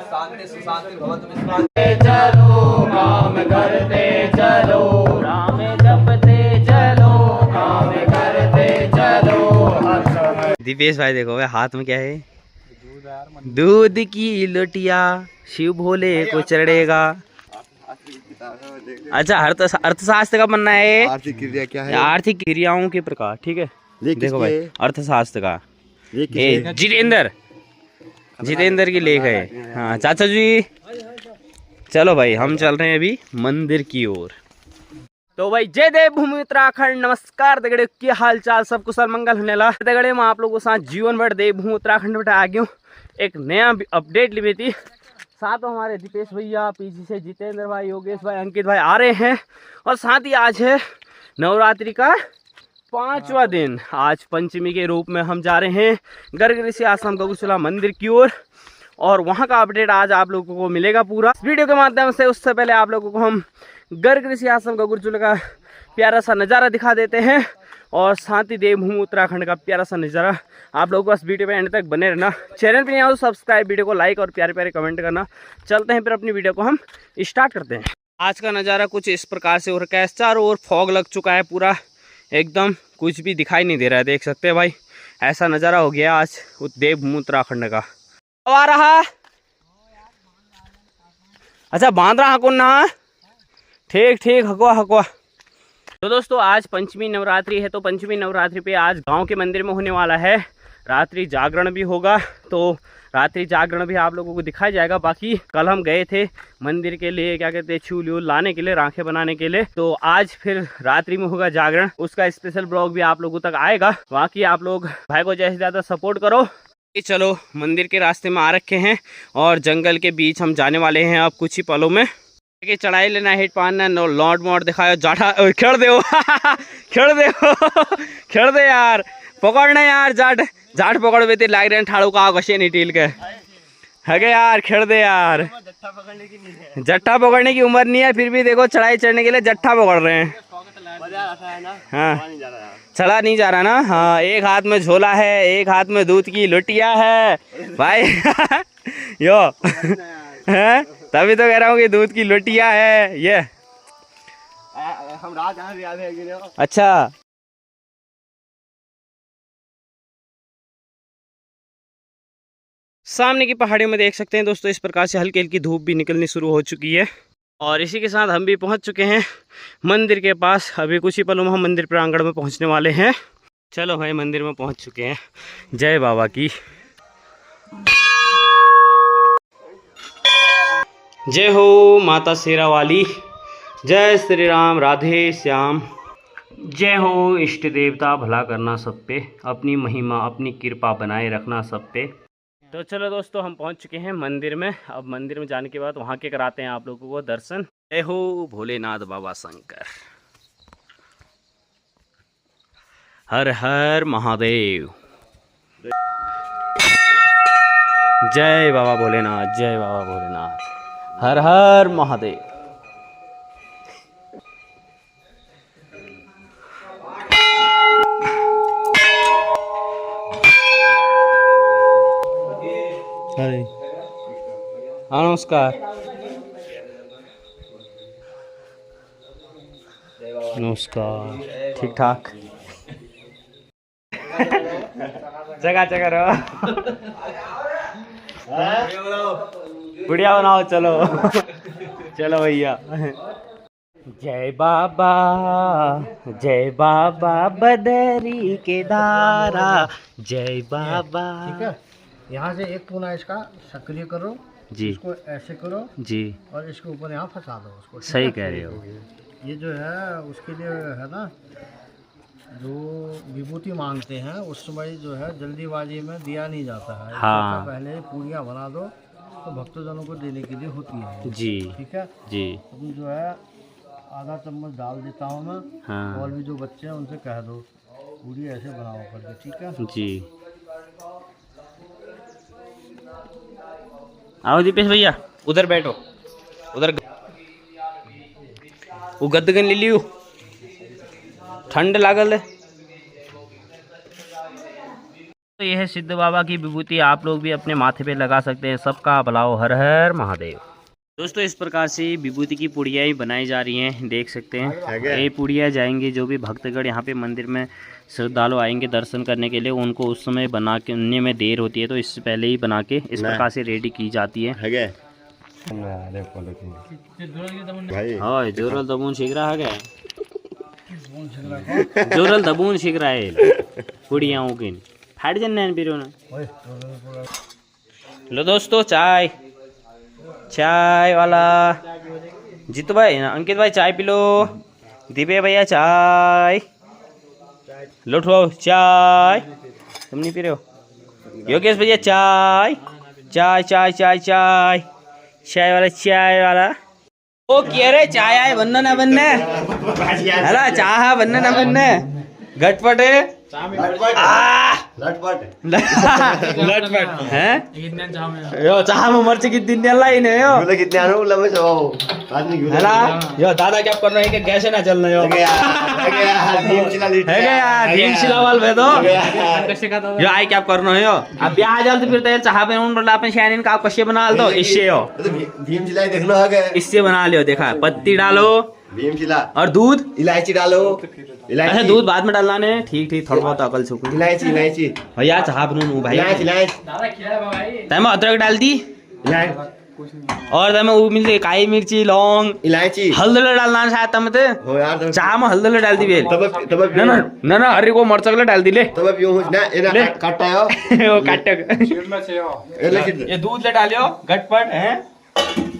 शांति सुशांति भवतु विश्वासे चलो काम करते चलो राम जपते चलो काम करते चलो। दीपेश भाई देखो भाई हाथ में क्या है? दूध की लोटिया शिव भोले को चढ़ेगा। अच्छा अर्थशास्त्र का बनना है। आर्थिक क्रिया क्या है? आर्थिक क्रियाओं के प्रकार। ठीक है देखो भाई अर्थशास्त्र का जितेंद्र की लेख है। हाँ चाचा जी चलो भाई हम चल रहे हैं अभी मंदिर की ओर। तो भाई जय देव भूमि उत्तराखंड। नमस्कार दगड़े, क्या हाल चाल, सब कुशल मंगल होने ला दगड़े। मैं आप लोगों के साथ जीवन भर देव भूमि उत्तराखंड में आ गया हूँ। एक नया अपडेट ली थी। साथ हमारे दीपेश भैया, पीछे से जितेंद्र भाई, योगेश भाई, अंकित भाई आ रहे हैं। और साथ ही आज है नवरात्रि का 5वां दिन। आज पंचमी के रूप में हम जा रहे हैं गर्ग ऋषि आश्रम गौचूला मंदिर की ओर। और वहां का अपडेट आज आप लोगों को मिलेगा पूरा इस वीडियो के माध्यम से। उससे पहले आप लोगों को हम गर्ग ऋषि आश्रम गौचूला का प्यारा सा नज़ारा दिखा देते हैं। और साथ ही देवभूमि उत्तराखंड का प्यारा सा नज़ारा आप लोगों को इस वीडियो में एंड तक बने रहना। चैनल पे नहीं आओ तो सब्सक्राइब, वीडियो को लाइक और प्यारे प्यारे कमेंट करना। चलते हैं फिर अपनी वीडियो को हम स्टार्ट करते हैं। आज का नज़ारा कुछ इस प्रकार से हो रखा है। चारों ओर फॉग लग चुका है पूरा, एकदम कुछ भी दिखाई नहीं दे रहा है। देख सकते हैं भाई ऐसा नज़ारा हो गया आज देवभूमि उत्तराखंड का। अब आ रहा अच्छा बांध रहा कौन ना। ठीक ठीक हकवा हकवा। तो दोस्तों आज पंचमी नवरात्रि है। तो पंचमी नवरात्रि पे आज गांव के मंदिर में होने वाला है रात्रि जागरण भी होगा। तो रात्रि जागरण भी आप लोगों को दिखाया जाएगा। बाकी कल हम गए थे मंदिर के लिए, क्या कहते हैं, छूल लाने के लिए, राखें बनाने के लिए। तो आज फिर रात्रि में होगा जागरण, उसका स्पेशल ब्लॉग भी आप लोगों तक आएगा। बाकी आप लोग भाई को जैसे ज़्यादा सपोर्ट करो। चलो मंदिर के रास्ते में आ रखे हैं और जंगल के बीच हम जाने वाले हैं अब कुछ ही पलों में। चढ़ाई लेना, हिट पाना, लॉन्ड मोड दिखाओ, जाठा खेड़ दे खेड़ दे खेड़ दे यार, पकड़ना यार, जाट जाट पकड़ बेते लाग रहे हैं ठाड़ू का कशे नहीं टील के हगे यार, खेड़ दे यार। जट्ठा पकड़ने की उम्र नहीं है, फिर भी देखो चढ़ाई चढ़ने के लिए जट्ठा पकड़ रहे हैं। हाँ चढ़ा नहीं जा रहा ना। हाँ एक हाथ में झोला है, एक हाथ में दूध की लोटिया है भाई यो है तभी तो कह रहा हूँ कि दूध की लोटिया है ये। हम रात अच्छा सामने की पहाड़ियों में देख सकते हैं दोस्तों इस प्रकार से हल्की हल्की धूप भी निकलनी शुरू हो चुकी है। और इसी के साथ हम भी पहुंच चुके हैं मंदिर के पास। अभी कुछ ही पलों में हम मंदिर प्रांगण में पहुंचने वाले हैं। चलो भाई मंदिर में पहुंच चुके हैं। जय बाबा की जय हो, माता शेरा वाली, जय श्री राम, राधे श्याम। जय हो, इष्ट देवता भला करना सब पे, अपनी महिमा अपनी कृपा बनाए रखना सब पे। तो चलो दोस्तों हम पहुंच चुके हैं मंदिर में। अब मंदिर में जाने के बाद वहां के कराते हैं आप लोगों को दर्शन। जय हो भोलेनाथ बाबा शंकर, हर हर महादेव। जय बाबा भोलेनाथ, जय बाबा भोलेनाथ, हर हर महादेव। नमस्कार नमस्कार, ठीक ठाक जगह जगह रहो बढ़िया बनाओ। चलो चलो भैया। जय बाबा बदरी के दारा, जय बाबा। ठीक है, यहाँ से एक पूना इसका सक्रिय करो जी, इसको ऐसे करो जी, और इसके ऊपर यहाँ फंसा दो उसको। सही कह रहे हो। ये जो है उसके लिए है ना, जो विभूति मांगते हैं उस समय जो है जल्दीबाजी में दिया नहीं जाता है। हाँ पहले पूरियाँ बना दो तो भक्तजनों को देने के लिए होती है जी, ठीक है जी। तुम जो है आधा चम्मच डाल देता हूँ मैं। हाँ और भी जो बच्चे हैं उनसे कह दो पूरी ऐसे बनाओ करके, ठीक है जी। आओ दीपेश भैया उधर बैठो, उधर वो गद्दगन ले लियो, ठंड लागल है। तो यह है सिद्ध बाबा की विभूति, आप लोग भी अपने माथे पे लगा सकते हैं। सबका भला हो, हर हर महादेव। दोस्तों इस प्रकार से विभूति की पुड़ियाँ बनाई जा रही हैं, देख सकते हैं। ये पुड़िया जाएंगे जो भी भक्तगण यहाँ पे मंदिर में श्रद्धालु आएंगे दर्शन करने के लिए, उनको उस समय बना के उनने में देर होती है, तो इससे पहले ही बना के इस प्रकार से रेडी की जाती है। हाँ जोरल दबून सीख रहा है, जोरल दबून सीख रहा है पुड़ियाओं की फाट जन पीरो ना। लो दोस्तों चाय, चाय वाला जीतू भाई, अंकित भाई चाय पी लो, दीपे भैया चाय लो, ठो चाय, तुम नहीं पी रहे हो? योगेश भैया चाय, चाय चाय चाय चाय, चाय वाला, चाय वाला। ओ क्या रे चाय आए बनना ना बनने, अरे चाह बनना ना बनने, घटपट है लटपट हैं यो चाह में मर्च कितनी दिन लाई ने यो कितने आनो लंबे चबाओ आदमी हेला यो दादा क्या कर रहे हैं कि गैस ना चलना यो है क्या भीम शिला वाल वे दो यो आई क्या करना है यो अब ब्याह जल्द फिर तो चाह पे उन अपन शैनिन का कष्य बना दो, इससे यो भीम शिला देखना है, इससे बना लियो। देखा पत्ती डालो भीम शिला और दूध, इलायची डालो, अच्छा दूध बाद में डालना है, ठीक ठीक थोड़ा बहुत अकल छुप इलायची इलायची भैया चाह बनू भाई, तय अदरक डाल दी और तय वो मिलते काई मिर्ची लौंग इलायची हल्दल डालना शायद तम ते हो यार, चाह में हल्दल डाल दी बेल तब ना ना ना ना हरी को मरचकले डाल दी ले, तब यूं ना एना काटा है वो काट ये दूध ले डालियो घटपट है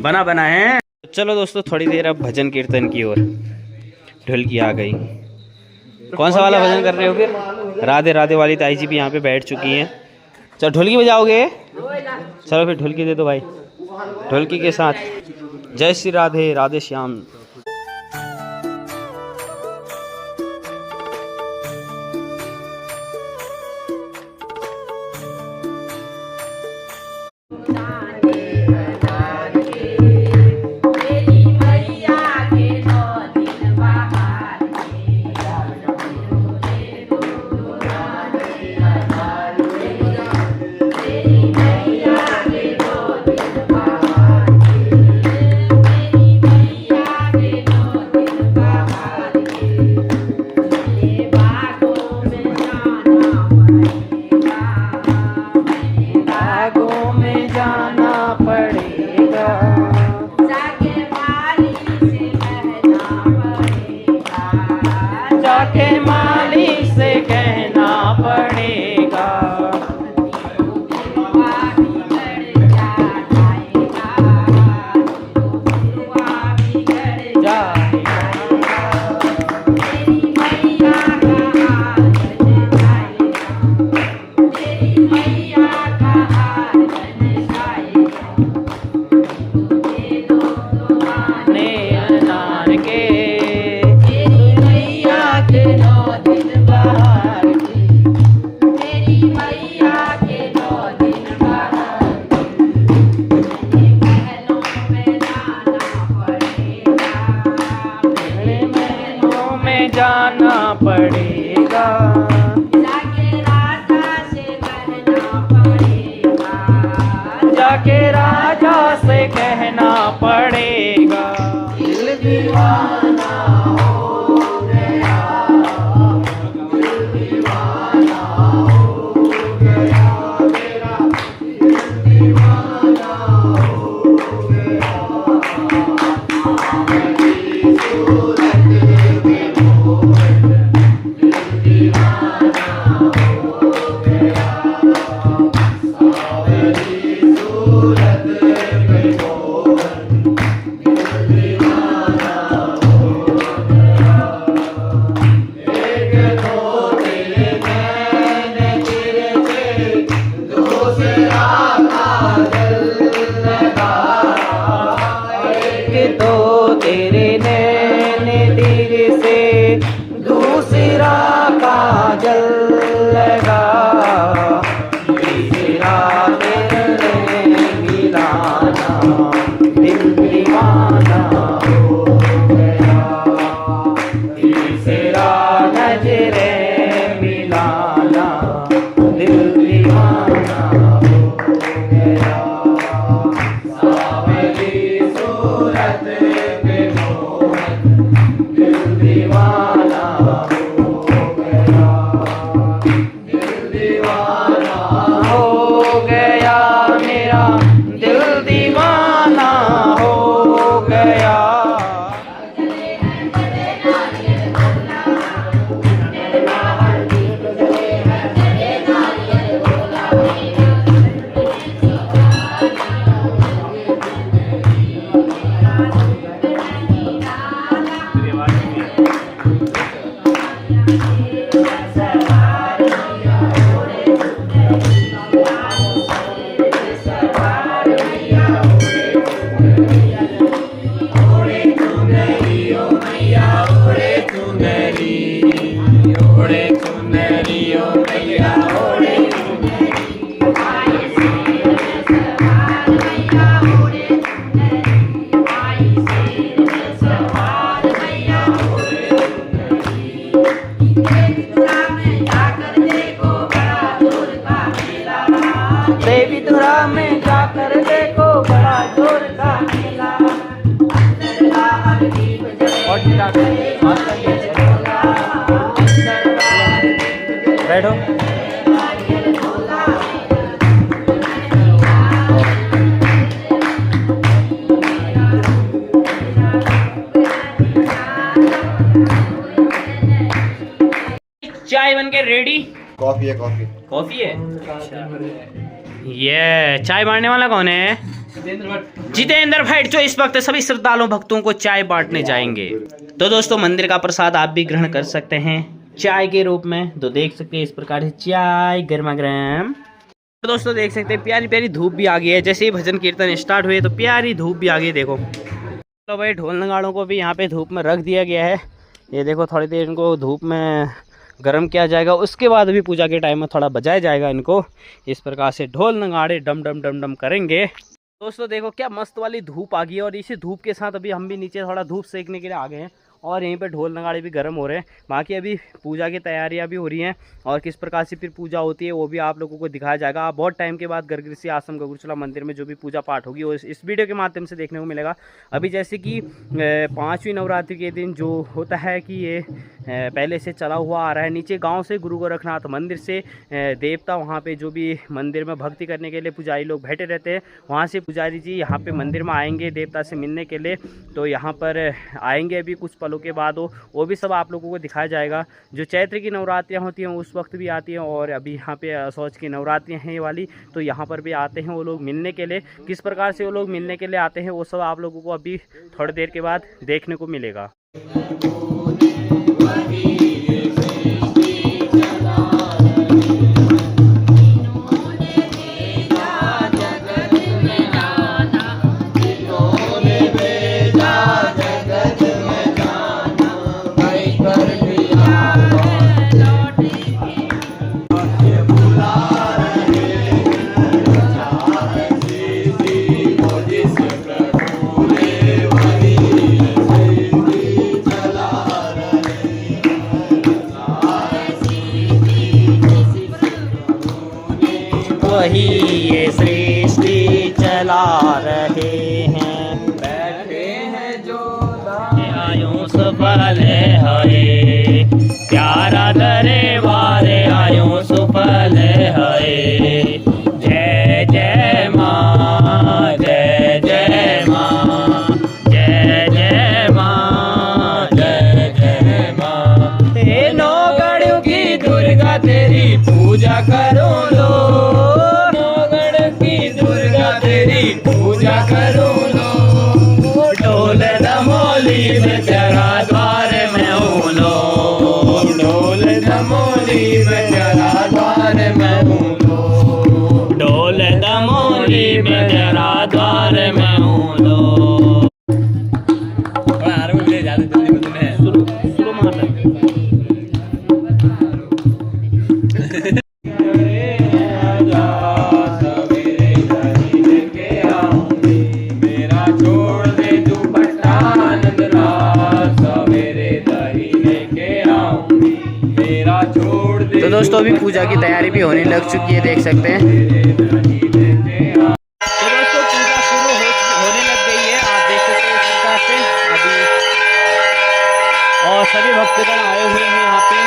बना बना है। चलो दोस्तों थोड़ी देर अब भजन कीर्तन की ओर, ढोलकी आ गई। कौन सा वाला भजन कर रहे हो फिर? राधे राधे वाली ताई जी भी यहाँ पे बैठ चुकी हैं। चलो ढोलकी बजाओगे? चलो फिर ढोलकी दे दो भाई, ढोलकी के साथ जय श्री राधे राधे श्याम। जाना पड़ेगा, जाके राजा से कहना पड़ेगा, जाके राजा से कहना पड़ेगा। दिल दीवाना हो गया, दिल दीवाना हो गया मेरा, दिल दीवाना हो गया। दिल देवीधुरा में जाकर देखो बड़ा जोर का मेला। बैठो। चाय बन के रेडी। कॉफी है, कॉफी। कॉफी है। ये चाय बांटने वाला कौन है? जितेंद्र भाई, जो इस वक्त सभी श्रद्धालुओं भक्तों को चाय बांटने जाएंगे। तो दोस्तों, मंदिर का प्रसाद आप भी ग्रहण कर सकते हैं चाय के रूप में। तो देख सकते हैं इस प्रकार से चाय गर्मा गर्म। तो दोस्तों देख सकते हैं प्यारी प्यारी धूप भी आ गई है। जैसे ही भजन कीर्तन स्टार्ट हुए तो प्यारी धूप भी आ गई। देखो तो भाई, ढोल नगाड़ों को भी यहाँ पे धूप में रख दिया गया है। ये देखो, थोड़ी देर इनको धूप में गर्म किया जाएगा, उसके बाद भी पूजा के टाइम में थोड़ा बजाया जाएगा इनको। इस प्रकार से ढोल नगाड़े डम डम डम डम करेंगे। दोस्तों देखो क्या मस्त वाली धूप आ गई है, और इसी धूप के साथ अभी हम भी नीचे थोड़ा धूप सेकने के लिए आ गए हैं, और यहीं पे ढोल नगाड़े भी गर्म हो रहे हैं। बाकी अभी पूजा की तैयारियां भी हो रही हैं, और किस प्रकार से फिर पूजा होती है वो भी आप लोगों को दिखाया जाएगा। आप बहुत टाइम के बाद गर्गृषि आश्रम गगुरचला मंदिर में जो भी पूजा पाठ होगी वो इस वीडियो के माध्यम से देखने को मिलेगा। अभी जैसे कि 5वीं नवरात्रि के दिन जो होता है कि ये पहले से चला हुआ आ रहा है। नीचे गांव से गुरु गोरखनाथ मंदिर से देवता वहाँ पे जो भी मंदिर में भक्ति करने के लिए पुजारी लोग बैठे रहते हैं, वहाँ से पुजारी जी यहाँ पे मंदिर में आएंगे देवता से मिलने के लिए। तो यहाँ पर आएंगे अभी कुछ पलों के बाद वो भी सब आप लोगों को दिखाया जाएगा। जो चैत्र की नवरात्रियाँ होती हैं उस वक्त भी आती हैं, और अभी यहाँ पे असौच की नवरात्रियाँ हैं ये वाली, तो यहाँ पर भी आते हैं वो लोग मिलने के लिए। किस प्रकार से वो लोग मिलने के लिए आते हैं वो सब आप लोगों को अभी थोड़ी देर के बाद देखने को मिलेगा। वही ये सृष्टि चला रहे हैं, बैठे हैं जो आयो सफल है, प्यारा दरे वारे आयो सफल है। जय जय माँ, जय जय माँ, जय जय माँ, जय जय माँ। नौगढ़ की दुर्गा तेरी पूजा करो लो, पूजा करो लो। ढोल दमोली में तेरा द्वार में हूँ लो, ढोल दमोली में तेरा द्वार में हूँ लो, ढोल दमोली में तेरा द्वार में हूँ लो। शुरू मारना तो दोस्तों अभी पूजा की तैयारी भी होने लग चुकी है, देख सकते हैं। तो दोस्तों पूजा शुरू होने लग गई है, आप देख सकते हैं इस प्रकार से अभी, और सभी भक्तगण आए हुए हैं यहाँ पे।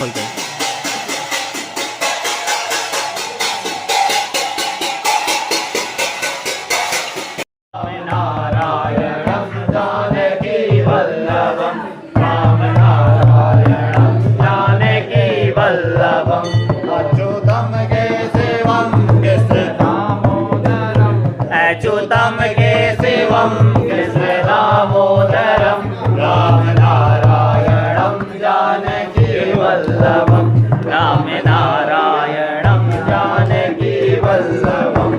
खोलते हैं। अच्युतम केशवम कृष्ण दामोदरम राम नारायणम जानकी वल्लभम राम नारायणम जानकी वल्लभम।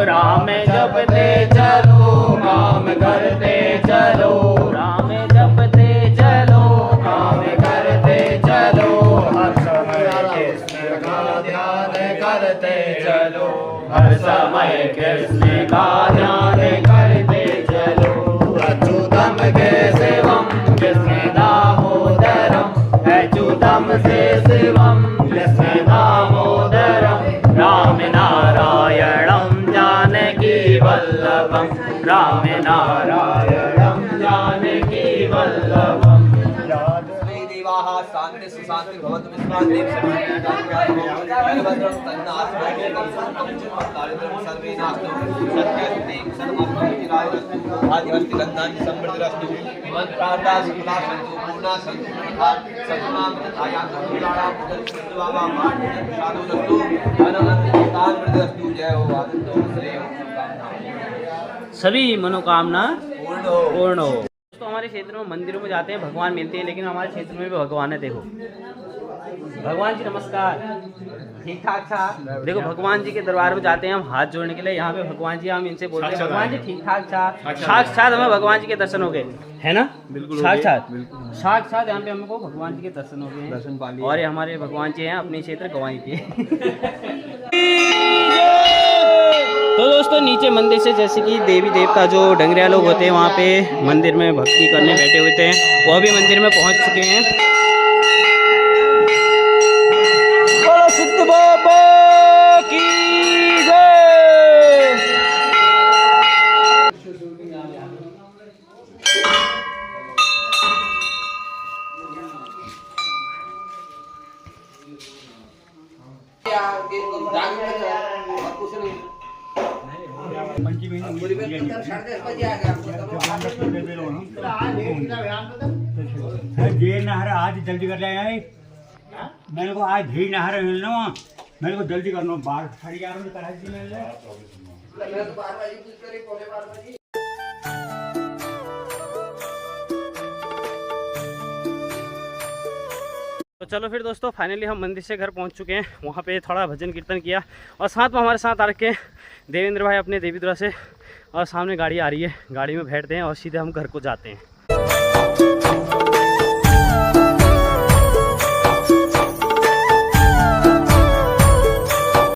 राम जपते चलो काम करते चलो, राम जपते चलो काम करते चलो, हर समय कृष्ण का ध्यान करते चलो, हर समय कृष्ण का ध्यान करते चलो। अच्युतम केशवम कृष्ण दामोदरम, अच्युतम केशवम कृष्ण दामोदरम राम नारायणम जानकी वल्लभम राम नारायणम जानकी वल्लभम। शांति सुशांति भवतु विश्वादेव सर्वभद्रं तन्नास्मैकं सर्वे नास्तु सत्यस्तें सर्वमंगलायस्तु आदिवस्ति गन्धानि समृद्धिरस्तु मंत्रार्था सुनासन्तु पूर्णा सन्तु तथा सतुनां तथायान्तु गुणाणां पुनर्चित्तवामा मार्गं साधुरस्तु अनंतान वृद्धस्तु। जय हो आदित्य श्रेय सभी मनोकामना पूर्ण हो। तो हमारे क्षेत्र में मंदिरों में जाते हैं, भगवान मिलते हैं, लेकिन हमारे क्षेत्र में भी भगवान है। देखो भगवान जी नमस्कार, ठीक ठाक था। देखो भगवान जी के दरबार में जाते हैं हम हाथ जोड़ने के लिए, यहाँ पे भगवान जी हम इनसे बोलते हैं भगवान जी ठीक ठाक था, साक्षात हमें भगवान जी के दर्शन हो गए, है ना? बिल्कुल साक्षात यहाँ पे हमको भगवान जी के दर्शन हो गए हैं। और ये हमारे भगवान जी हैं अपने क्षेत्र गवाई के। तो दोस्तों नीचे मंदिर से जैसे कि देवी देवता जो डंगरिया लोग होते हैं वहाँ पे मंदिर में भक्ति करने बैठे हुए थे, वो भी मंदिर में पहुँच चुके हैं। बोलो सिद्ध बाबा की जय। देर नहर आज जल्दी कर ले आए, मेरे को आज भी नहर मिलना, मेरे को जल्दी करना, 11:30 बजे कराची मिल जाए। तो चलो फिर दोस्तों फाइनली हम मंदिर से घर पहुंच चुके हैं। वहाँ पे थोड़ा भजन कीर्तन किया और साथ में हमारे साथ आ रखे देवेंद्र भाई अपने देवीद्रा से, और सामने गाड़ी आ रही है, गाड़ी में बैठते हैं और सीधे हम घर को जाते हैं।